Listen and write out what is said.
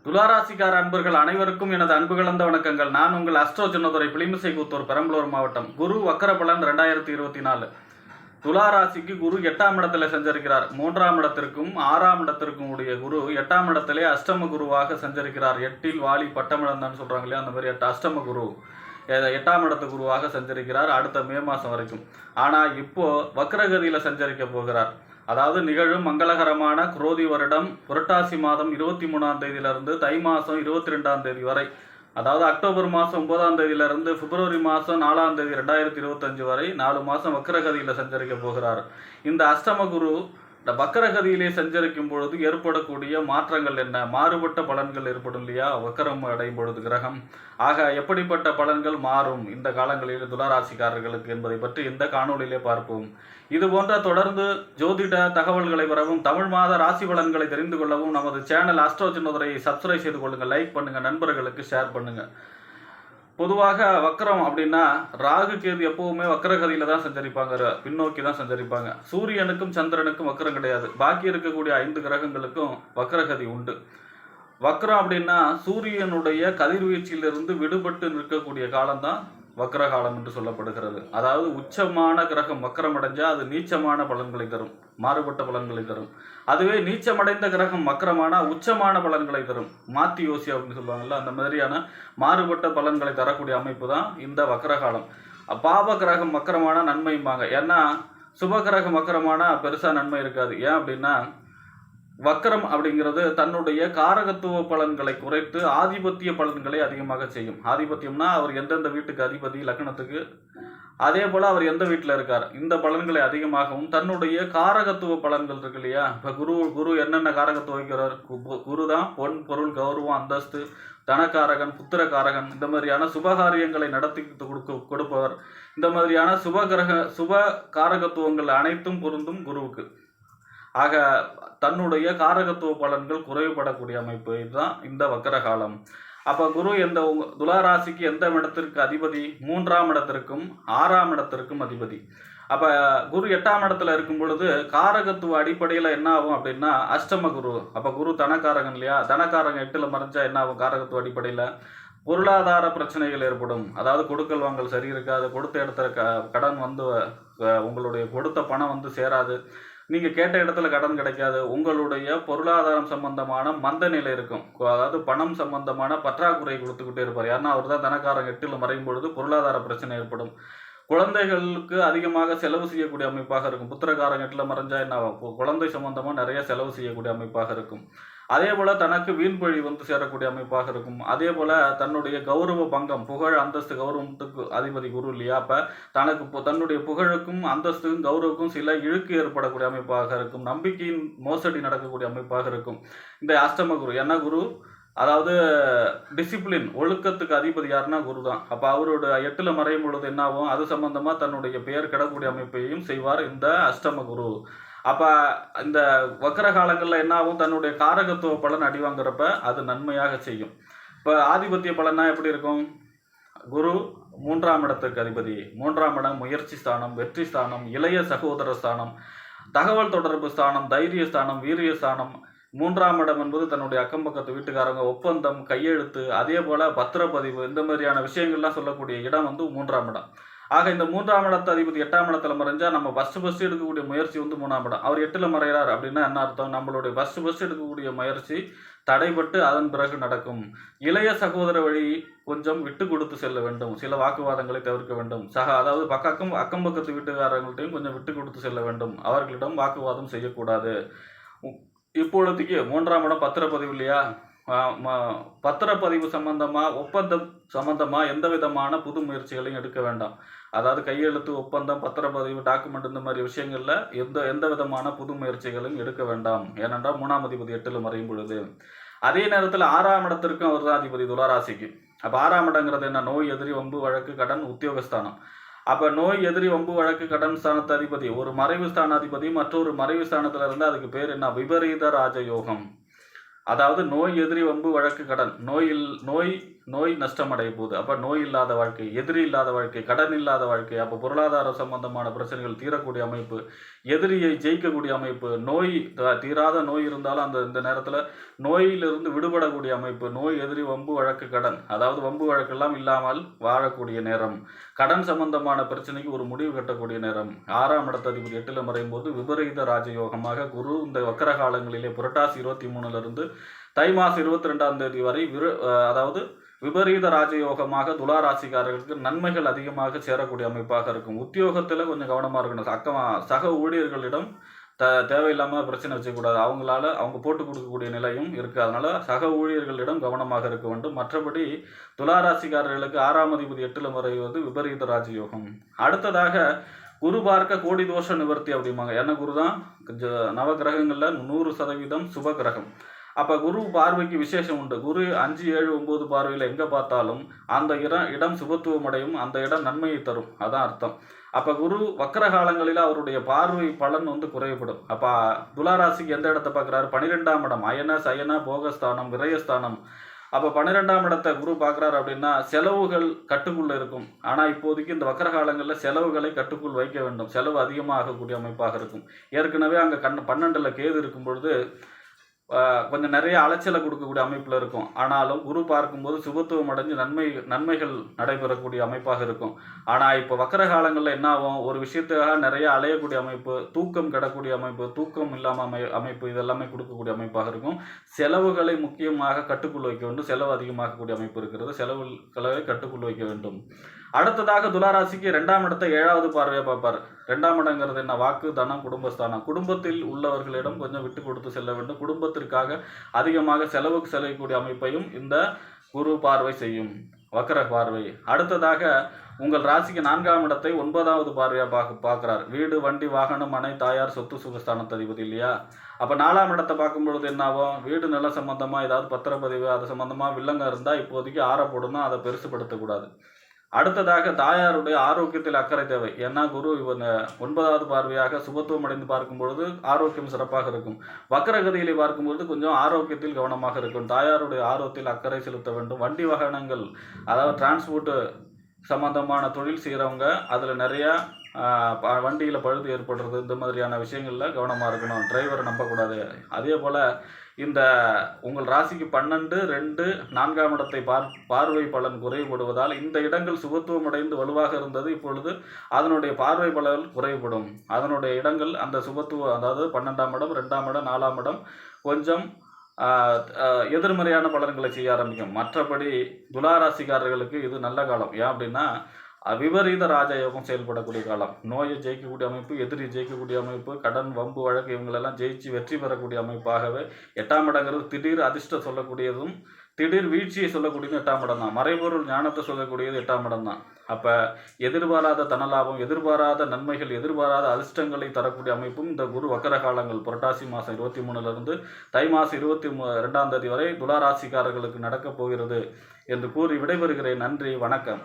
துளாராசிக்கார அன்பர்கள் அனைவருக்கும் எனது அன்பு கலந்த வணக்கங்கள். நான் உங்கள் அஸ்ட்ரோ சின்னதுரை பிளிமிசை கூத்தூர் பெரம்பலூர் மாவட்டம். குரு வக்கரபலன் 2024. துளாராசிக்கு குரு 8ஆம் இடத்துல சஞ்சரிக்கிறார். 3ஆம் இடத்திற்கும் 6ஆம் இடத்திற்கும் உடைய குரு 8ஆம் இடத்திலே அஷ்டம குருவாக சஞ்சரிக்கிறார். 8இல் வாலி பட்டமிழந்தான்னு சொல்றாங்க இல்லையா, அந்த மாதிரி அஷ்டம குரு 8ஆம் இடத்து குருவாக சஞ்சரிக்கிறார் அடுத்த மே மாதம் வரைக்கும். ஆனால் இப்போ வக்ரகதியில் சஞ்சரிக்க போகிறார். அதாவது நிகழும் மங்களகரமான குரோதி வருடம் புரட்டாசி மாதம் 23ஆம் தேதியிலிருந்து தை மாதம் 22ஆம் தேதி வரை, அதாவது அக்டோபர் மாதம் 9ஆம் தேதியிலிருந்து பிப்ரவரி மாதம் 4ஆம் தேதி 2025 வரை 4 மாதம் வக்ரகதியில் சஞ்சரிக்க போகிறார். இந்த அஷ்டம குரு வக்கரகதியிலே சஞ்சரிக்கும் பொழுது ஏற்படக்கூடிய மாற்றங்கள் என்ன, மாறுபட்ட பலன்கள் ஏற்படும் இல்லையா வக்கரம் அடையும் பொழுது கிரகம். ஆக எப்படிப்பட்ட பலன்கள் மாறும் இந்த காலங்களில் துளாராசிக்காரர்களுக்கு என்பதை பற்றி இந்த காணொலியிலே பார்ப்போம். இது போன்ற தொடர்ந்து ஜோதிட தகவல்களை பெறவும் தமிழ் மாத ராசி பலன்களை தெரிந்து கொள்ளவும் நமது சேனல் அஸ்ட்ரோ சின்னதுரையை சப்ஸ்கிரைப் செய்து கொள்ளுங்கள், லைக் பண்ணுங்க, நண்பர்களுக்கு ஷேர் பண்ணுங்க. பொதுவாக வக்கரம் அப்படின்னா ராகு கேது எப்பவுமே வக்கரகதியில தான் சஞ்சரிப்பாங்க, பின்னோக்கி தான் சஞ்சரிப்பாங்க. சூரியனுக்கும் சந்திரனுக்கும் வக்கரம் கிடையாது. பாக்கி இருக்கக்கூடிய 5 கிரகங்களுக்கும் வக்கரகதி உண்டு. வக்கரம் அப்படின்னா சூரியனுடைய கதிர்வீச்சிலிருந்து விடுபட்டு நிற்கக்கூடிய காலம்தான் வக்கர காலம் என்று சொல்லப்படுகிறது. அதாவது உச்சமான கிரகம் வக்கரம் அடைஞ்சா அது நீச்சமான பலன்களை தரும், மாறுபட்ட பலன்களை தரும். அதுவே நீச்சமடைந்த கிரகம் வக்கரமான உச்சமான பலன்களை தரும், மாத்தி யோசி அப்படின்னு சொல்லுவாங்கல்ல, அந்த மாதிரியான மாறுபட்ட பலன்களை தரக்கூடிய அமைப்பு தான் இந்த வக்கர காலம். பாவ கிரகம் வக்கரமான நன்மைம்பாங்க. ஏன்னா சுப கிரகம் வக்கரமான பெருசா நன்மை இருக்காது. ஏன் அப்படின்னா வக்கரம் அப்படிங்கிறது தன்னுடைய காரகத்துவ பலன்களை குறைத்து ஆதிபத்திய பலன்களை அதிகமாக செய்யும். ஆதிபத்தியம்னா அவர் எந்தெந்த வீட்டுக்கு அதிபதி லக்னத்துக்கு, அதே போல் அவர் எந்த வீட்டில் இருக்கார் இந்த பலன்களை அதிகமாகவும் தன்னுடைய காரகத்துவ பலன்கள் இருக்கு இல்லையா. இப்போ குரு என்னென்ன காரகத்துவம் வைக்கிறார்? குரு தான் பொன் பொருள் கௌரவம் அந்தஸ்து தனக்காரகன் புத்திரக்காரகன், இந்த மாதிரியான சுபகாரியங்களை நடத்தி கொடுப்பவர். இந்த மாதிரியான சுப காரகத்துவங்கள் அனைத்தும் பொருந்தும் குருவுக்கு. ஆக தன்னுடைய காரகத்துவ பலன்கள் குறைவுபடக்கூடிய அமைப்பு இதுதான் இந்த வக்கர காலம். அப்போ குரு எந்த துளாராசிக்கு எந்த இடத்திற்கு அதிபதி? 3ஆம் இடத்திற்கும் 6ஆம் இடத்திற்கும் அதிபதி. அப்போ குரு 8ஆம் இடத்துல இருக்கும் பொழுது காரகத்துவ அடிப்படையில் என்ன ஆகும் அப்படின்னா அஷ்டம குரு. அப்போ குரு தனக்காரகன் இல்லையா, தனக்காரகன் 8ல் மறைஞ்சா என்ன ஆகும்? காரகத்துவ அடிப்படையில் பொருளாதார பிரச்சனைகள் ஏற்படும். அதாவது கொடுக்கல் வாங்கல் சரி இருக்காது, கொடுத்த இடத்துல கடன் வந்து உங்களுடைய கொடுத்த பணம் வந்து சேராது, நீங்கள் கேட்ட இடத்துல கடன் கிடைக்காது, உங்களுடைய பொருளாதாரம் சம்பந்தமான மந்த நிலை இருக்கும். அதாவது பணம் சம்பந்தமான பற்றாக்குறை கொடுத்துக்கிட்டே இருப்பார். ஏன்னா அவர் தான் தனக்காரங்க 8ல் மறையும் பொழுது பொருளாதார பிரச்சனை ஏற்படும். குழந்தைகளுக்கு அதிகமாக செலவு செய்யக்கூடிய அமைப்பாக இருக்கும். புத்திரக்காரங்க 8ல் மறைஞ்சா என்ன ஆகும்? குழந்தை சம்பந்தமாக நிறைய செலவு செய்யக்கூடிய அமைப்பாக இருக்கும். அதே போல தனக்கு வீண்பழி வந்து சேரக்கூடிய அமைப்பாக இருக்கும். அதே போல தன்னுடைய கௌரவ பங்கம், புகழ் அந்தஸ்து கௌரவத்துக்கு அதிபதி குரு இல்லையா. அப்ப தன்னுடைய புகழுக்கும் அந்தஸ்துக்கும் கௌரவுக்கும் சில இழுக்கு ஏற்படக்கூடிய அமைப்பாக இருக்கும். நம்பிக்கையின் மோசடி நடக்கக்கூடிய அமைப்பாக இருக்கும் இந்த அஷ்டம குரு. என்ன குரு? அதாவது டிசிப்ளின் ஒழுக்கத்துக்கு அதிபதி யாருன்னா குரு தான். அப்போ அவரோட 8ல் மறையும் பொழுது என்ன ஆகும்? அது சம்பந்தமா தன்னுடைய பெயர் கிடக்கூடிய அமைப்பையும் செய்வார் இந்த அஷ்டம குரு. அப்போ இந்த வக்கர காலங்களில் என்ன ஆகும்? தன்னுடைய காரகத்துவ பலன் அடி வாங்குறப்ப அது நன்மையாக செய்யும். இப்போ ஆதிபத்திய பலன்னா எப்படி இருக்கும்? குரு 3ஆம் இடத்துக்கு அதிபதி. 3ஆம் இடம் முயற்சி ஸ்தானம், வெற்றி ஸ்தானம், இளைய சகோதர ஸ்தானம், தகவல் தொடர்பு ஸ்தானம், தைரிய ஸ்தானம், வீரிய ஸ்தானம். 3ஆம் இடம் என்பது தன்னுடைய அக்கம் பக்கத்து வீட்டுக்காரங்க, ஒப்பந்தம், கையெழுத்து, அதே போல பத்திரப்பதிவு, இந்த மாதிரியான விஷயங்கள்லாம் சொல்லக்கூடிய இடம் வந்து 3ஆம் இடம். ஆக இந்த 3ஆம் இடத்து அதிபதி 8ஆம் இடத்துல மறைஞ்சா நம்ம ஃபர்ஸ்ட் எடுக்கக்கூடிய முயற்சி வந்து 3ஆம் இடம். அவர் 8ல் மறைகிறார் அப்படின்னா என்ன அர்த்தம்? நம்மளுடைய ஃபர்ஸ்ட் எடுக்கக்கூடிய முயற்சி தடைபட்டு அதன் பிறகு நடக்கும். இளைய சகோதர வழி கொஞ்சம் விட்டு கொடுத்து செல்ல வேண்டும், சில வாக்குவாதங்களை தவிர்க்க வேண்டும். அதாவது அக்கம் பக்கத்து வீட்டுக்காரங்கள்ட்டையும் கொஞ்சம் விட்டு கொடுத்து செல்ல வேண்டும், அவர்களிடம் வாக்குவாதம் செய்யக்கூடாது. இப்பொழுதுக்கு 3ஆம் இடம் பத்திரப்பதிவு இல்லையா. பத்திரப்பதிவு சம்பந்தமா ஒப்பந்தம் சம்பந்தமா எந்த விதமான புது முயற்சிகளையும் எடுக்க வேண்டாம். அதாவது கையெழுத்து, ஒப்பந்தம், பத்திரப்பதிவு, டாக்குமெண்ட், இந்த மாதிரி விஷயங்கள்ல எந்த விதமான புது முயற்சிகளையும் எடுக்க வேண்டாம். ஏனென்றால் 3ஆம் அதிபதி 8ல் மறையும் பொழுது. அதே நேரத்தில் 6ஆம் இடத்திற்கும் அவர் தான் அதிபதி துளாராசிக்கு. அப்போ 6ஆம் இடங்கிறது என்ன? நோய், எதிரி, வம்பு, வழக்கு, கடன், உத்தியோகஸ்தானம். அப்போ நோய், எதிரி, வம்பு, வழக்கு, கடன் ஸ்தானத்து அதிபதி ஒரு மறைவு ஸ்தானாதிபதி மற்றொரு மறைவு ஸ்தானத்துல இருந்து அதுக்கு பேர் என்ன? விபரீத ராஜயோகம். அதாவது நோய், எதிரி, வம்பு, வழக்கு, கடன். நோய் நஷ்டம் அடைய போகுது. அப்போ நோய் இல்லாத வாழ்க்கை, எதிரி இல்லாத வாழ்க்கை, கடன் இல்லாத வாழ்க்கை. அப்போ பொருளாதார சம்பந்தமான பிரச்சனைகள் தீரக்கூடிய அமைப்பு, எதிரியை ஜெயிக்கக்கூடிய அமைப்பு, தீராத நோய் இருந்தாலும் இந்த நேரத்தில் நோயிலிருந்து விடுபடக்கூடிய அமைப்பு, நோய், எதிரி, வம்பு, வழக்கு, கடன். அதாவது வம்பு வழக்கெல்லாம் இல்லாமல் வாழக்கூடிய நேரம், கடன் சம்பந்தமான பிரச்சனைக்கு ஒரு முடிவு கட்டக்கூடிய நேரம். 6ஆம் இடத்த அதிபதி 8ல் மறையும் போது விபரீத ராஜயோகமாக குரு இந்த வக்கர காலங்களிலே புரட்டாசி 23லிருந்து தை மாதம் 22ஆம் தேதி வரை அதாவது விபரீத ராஜயோகமாக துளாராசிக்காரர்களுக்கு நன்மைகள் அதிகமாக சேரக்கூடிய அமைப்பாக இருக்கும். உத்தியோகத்தில் கொஞ்சம் கவனமாக இருக்கணும். சக ஊழியர்களிடம் தேவையில்லாமல் பிரச்சனை வச்சுக்கூடாது. அவங்க போட்டு கொடுக்கக்கூடிய நிலையும் இருக்குது. அதனால் சக ஊழியர்களிடம் கவனமாக இருக்க வேண்டும். மற்றபடி துளாராசிக்காரர்களுக்கு 6ஆம் அதிபதி 8ல் மறைவது விபரீத ராஜயோகம். அடுத்ததாக குரு பார்க்க கோடி தோஷ நிவர்த்தி அப்படிம்பாங்க. ஏன்னா குரு தான் நவ கிரகங்களில் 100% சுப கிரகம். அப்போ குரு பார்வைக்கு விசேஷம் உண்டு. குரு 5, 7, 9 பார்வையில் எங்கே பார்த்தாலும் அந்த இடம் சுபத்துவம் அடையும், அந்த இடம் நன்மையை தரும். அதான் அர்த்தம். அப்போ குரு வக்கர காலங்களில் அவருடைய பார்வை பலன் குறைவுபடும். அப்போ துளாராசிக்கு எந்த இடத்தை பார்க்குறாரு? 12ஆம் இடம், அயன போகஸ்தானம், விரயஸ்தானம். அப்போ 12ஆம் இடத்தை குரு பார்க்குறாரு அப்படின்னா செலவுகள் கட்டுக்குள்ளே இருக்கும். ஆனால் இப்போதைக்கு இந்த வக்கர காலங்களில் செலவுகளை கட்டுக்குள் வைக்க வேண்டும். செலவு அதிகமாக ஆகக்கூடிய அமைப்பாக இருக்கும். ஏற்கனவே அங்கே 12ல் கேது இருக்கும் பொழுது கொஞ்சம் நிறைய அலைச்சலை கொடுக்கக்கூடிய அமைப்பில் இருக்கும். ஆனாலும் குரு பார்க்கும்போது சுபத்துவம் அடைஞ்சு நன்மைகள் நடைபெறக்கூடிய அமைப்பாக இருக்கும். ஆனால் இப்போ வக்கர காலங்களில் என்ன ஆகும்? ஒரு விஷயத்துக்காக நிறைய அலையக்கூடிய அமைப்பு, தூக்கம் கிடக்கூடிய அமைப்பு, தூக்கம் இல்லாமல் அமைப்பு, இதெல்லாமே கொடுக்கக்கூடிய அமைப்பாக இருக்கும். செலவுகளை முக்கியமாக கட்டுக்குள் வைக்க வேண்டும். செலவு அதிகமாகக்கூடிய அமைப்பு இருக்கிறது. செலவுகளை கட்டுக்குள் வைக்க வேண்டும். அடுத்ததாக துளாராசிக்கு 2ஆம் இடத்தை 7வது பார்வையாக பார்ப்பார். 2ஆம் இடங்கிறது என்ன? வாக்கு, தனம், குடும்பஸ்தானம். குடும்பத்தில் உள்ளவர்களிடம் கொஞ்சம் விட்டு கொடுத்து செல்ல வேண்டும். குடும்பத்திற்காக அதிகமாக செலவுக்கு செல்லக்கூடிய அமைப்பையும் இந்த குரு பார்வை செய்யும், வக்கர பார்வை. அடுத்ததாக உங்கள் ராசிக்கு 4ஆம் இடத்தை 9வது பார்வையாக பார்க்குறார். வீடு, வண்டி, வாகனம், மனை, தாயார், சொத்து, சுகஸ்தானத்து அதிபதி இல்லையா? அப்போ 4ஆம் இடத்தை பார்க்கும்பொழுது என்ன ஆகும்? வீடு நில சம்பந்தமாக ஏதாவது பத்திரப்பதிவு அது சம்பந்தமாக வில்லங்க இருந்தால் இப்போதைக்கு ஆற போடணும், அதை பெருசுப்படுத்தக்கூடாது. அடுத்ததாக தாயாருடைய ஆரோக்கியத்தில் அக்கறை தேவை. ஏன்னா குரு 9வது பார்வையாக சுபத்துவம் அடைந்து பார்க்கும்பொழுது ஆரோக்கியம் சிறப்பாக இருக்கும். வக்கரகதியிலே பார்க்கும்பொழுது கொஞ்சம் ஆரோக்கியத்தில் கவனமாக இருக்கும். தாயாருடைய ஆரோக்கியத்தில் அக்கறை செலுத்த வேண்டும். வண்டி வாகனங்கள், அதாவது டிரான்ஸ்போர்ட்டு சம்பந்தமான தொழில் செய்கிறவங்க அதில் நிறையா வண்டியில் பழுது ஏற்படுறது, இந்த மாதிரியான விஷயங்களில் கவனமாக இருக்கணும். டிரைவரை நம்பக்கூடாது. அதே போல் இந்த உங்கள் ராசிக்கு 12, 2, 4ஆம் இடத்தை பார்வை பலன் குறைவுபடுவதால் இந்த இடங்கள் சுபத்துவம் அடைந்து வலுவாக இருந்தது. இப்பொழுது அதனுடைய பார்வை பலன் குறைவுபடும். அதனுடைய இடங்கள் அந்த சுபத்துவம், அதாவது 12ஆம் இடம், 2ஆம் இடம், 4ஆம் இடம் கொஞ்சம் எதிர்மறையான பலன்களை செய்ய ஆரம்பிக்கும். மற்றபடி துளாராசிக்காரர்களுக்கு இது நல்ல காலம். ஏன் அப்படின்னா விபரீத ராஜயோகம் செயல்படக்கூடிய காலம். நோயை ஜெயிக்கக்கூடிய அமைப்பு, எதிரி ஜெயிக்கக்கூடிய அமைப்பு, கடன், வம்பு, வழக்கு இவங்களெல்லாம் ஜெயிச்சு வெற்றி பெறக்கூடிய அமைப்பாகவே 8ஆம் இடங்கிறது திடீர் அதிர்ஷ்டம் சொல்லக்கூடியதும் திடீர் வீழ்ச்சியை சொல்லக்கூடியது 8ஆம் இடம் தான். மறைபொருள் ஞானத்தை சொல்லக்கூடியது 8ஆம் இடம் தான். அப்போ எதிர்பாராத தனலாபம், எதிர்பாராத நன்மைகள், எதிர்பாராத அதிர்ஷ்டங்களை தரக்கூடிய அமைப்பும் இந்த குரு வக்கர காலங்கள் புரட்டாசி மாதம் 23லிருந்து தை மாதம் 22ஆம் தேதி வரை துளாராசிக்காரர்களுக்கு நடக்கப் போகிறது என்று கூறி விடைபெறுகிறேன். நன்றி, வணக்கம்.